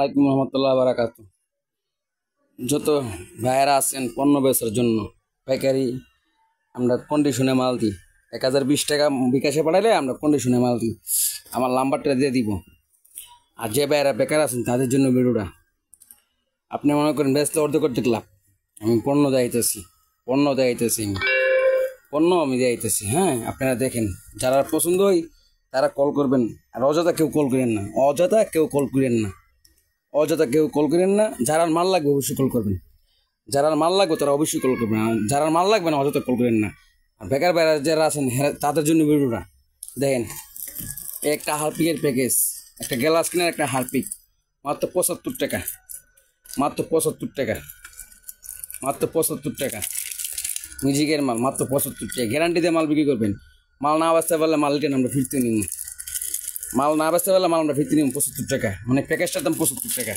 আলাইকুম রহমতুল্লাহ বারাকাতু। যত ভাইয়েরা আছেন পণ্য বেচার জন্য পাইকারি আমরা কন্ডিশনে মাল দিই। 1020 টাকা বিকাশে পাঠাইলে আমরা কন্ডিশনে মাল দিই। আমার নাম্বারটা দিয়ে দিব। আর যে ভাইয়েরা বেকার আছেন তাদের জন্য ভিডিওটা। আপনি মনে করেন বেচলে অর্ধেক লাভ, আমি পণ্য দেখাইতেছি আমি দেখাইতেছি। হ্যাঁ, আপনারা দেখেন, যারা পছন্দ হয় তারা কল করবেন। আর অযথা কেউ কল করেন না, যারা মাল লাগবে অবশ্যই কল করবেন। যারা মাল লাগবে তারা অবশ্যই কল করবেন, যারা মাল লাগবে না অযথা কল করেন না। আর বেকার বাইরে যারা আছেন তাদের জন্য ভিডিওটা দেখেন। একটা হারপিকের প্যাকেজ, একটা গ্লাস কিনার একটা হারপিক, মাত্র 75 টাকা, মাত্র 75 টাকা। মিউজিকের মাল মাত্র 75 টাকা। গ্যারান্টি দিয়ে মাল বিক্রি করবেন। মাল না বাঁচতে পারলে মাল রিটার্ন আমরা ফিরতে নিব। 75 টাকা। মানে প্যাকেজটার দাম 75 টাকা।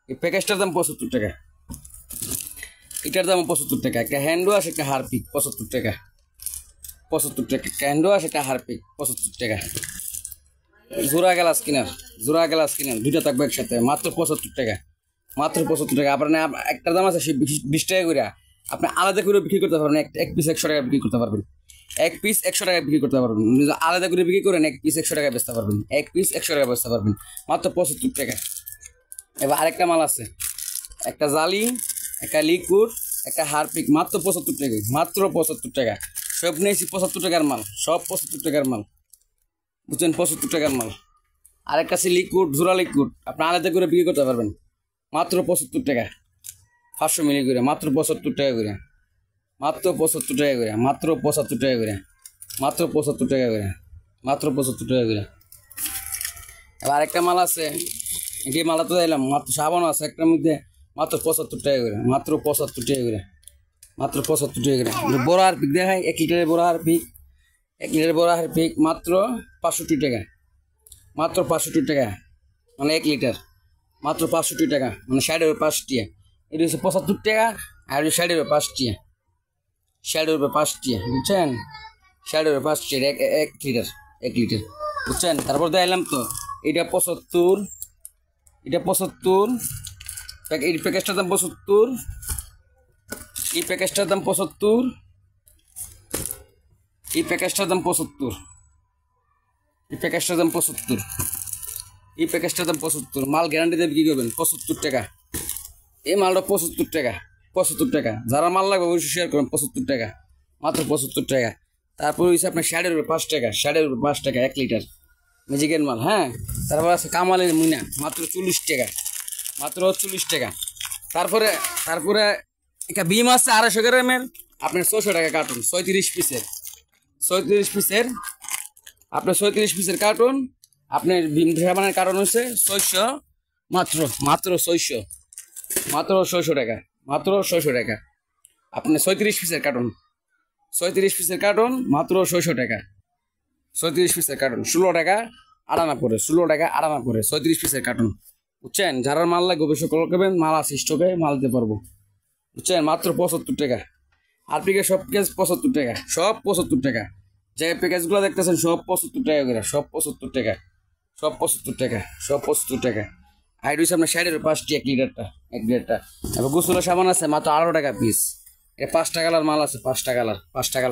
এই প্যাকেজটার দাম 75 টাকা, এটার দাম 75 টাকা। একটা হ্যান্ড ওয়াশ, একটা হারপিক 75 টাকা। একটা হ্যান্ড ওয়াশ, একটা হারপিক 75 টাকা। জোড়া গ্লাস কিনার দুইটা থাকবে একসাথে, মাত্র 75 টাকা। আপনার একটার দাম আছে 20 টাকা করে। আপনি আলাদা করে বিক্রি করতে পারবেন। এক পিস 100 টাকা বিক্রি করতে পারবেন। আলাদা করে বিক্রি করেন, এক পিস 100 টাকা বেচতে পারবেন। মাত্র 75 টাকা। এবার আরেকটা মাল আছে, একটা জালি, একটা লিকুইড, একটা হারপিক, মাত্র 75 টাকা। সব নিয়েছি 75 টাকার মাল, সব 75 টাকার মাল, বুঝছেন? 75 টাকার মাল। আরেকটা আছে লিকুইড, জোড়া লিকুইড, আপনি আলাদা করে বিক্রি করতে পারবেন। মাত্র 75 টাকা, 500 মিলি করে, মাত্র 75 টাকা করে। এবার আরেকটা মাল আছে, এই মালা তো দিলাম, মাত্র সাবান আছে একটার মধ্যে, মাত্র 75 টাকা করে। বড় হারপিক দেখাই, 1 লিটারের বড় হারপিক, মাত্র 65 টাকা। মানে 1 লিটার, মাত্র 65 টাকা। মানে 60 5 টিয়া। এটা হচ্ছে 75 টাকা, আর 60 5 টিয়া। 60 5 টিয়া, বুঝছেন? 60 5 টিয়া 1 লিটার, বুঝছেন? তারপর দেখলাম তো এটা 75, এই প্যাকেজটার দাম 75, এই প্যাকেজটার দাম 75, মাল গ্যারান্টি দিয়ে বিক্রি করবেন 75 টাকা। এই মালটা 75 টাকা। যারা মাল লাগবে অবশ্যই শেয়ার করবেন। 75 টাকা, মাত্র 75 টাকা। তারপর হচ্ছে আপনার 5 টাকা 1 লিটার ম্যাজিকের মাল। হ্যাঁ, তারপর আছে কামালের মুনা, মাত্র 40 টাকা। তারপরে একটা বিম আছে 250 গ্রামের, আপনার 600 টাকা কার্টুন, 36 পিসের আপনার 36 পিসের কার্টুন। আপনার বিম সাবানের কার্টুন হচ্ছে 600, মাত্র 600 টাকা। আপনি 36 পিসের কার্টুন, মাত্র 600 টাকা। 36 পিসের কার্টুন 16 টাকা আড়ানা পড়ে, 36 পিসের কার্টুন, বুঝছেন? যারা মাল লাগবে অবশ্যই কল করবেন। মাল আছে স্টকে, মাল দিতে পারবো, বুঝছেন? মাত্র 75 টাকা। আর পিকে সব প্যাকেজ 75 টাকা, সব 75 টাকা। যে প্যাকেজগুলো দেখতেছেন সব 75 টাকা করে, সব 75 টাকা। আর এটা হচ্ছে আপনার 60 5 টি 1 লিটারটা। এবার গোসলের সাবান আছে মাত্র 18 টাকা পিস। এটা 5টা কালার মাল আছে, 5টা কালার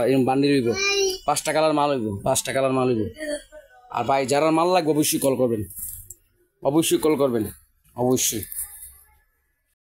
এরকম বান্ডিল হইব, 5টা কালার মাল হইব। আর ভাই যারা মাল লাগবে অবশ্যই কল করবেন, অবশ্যই।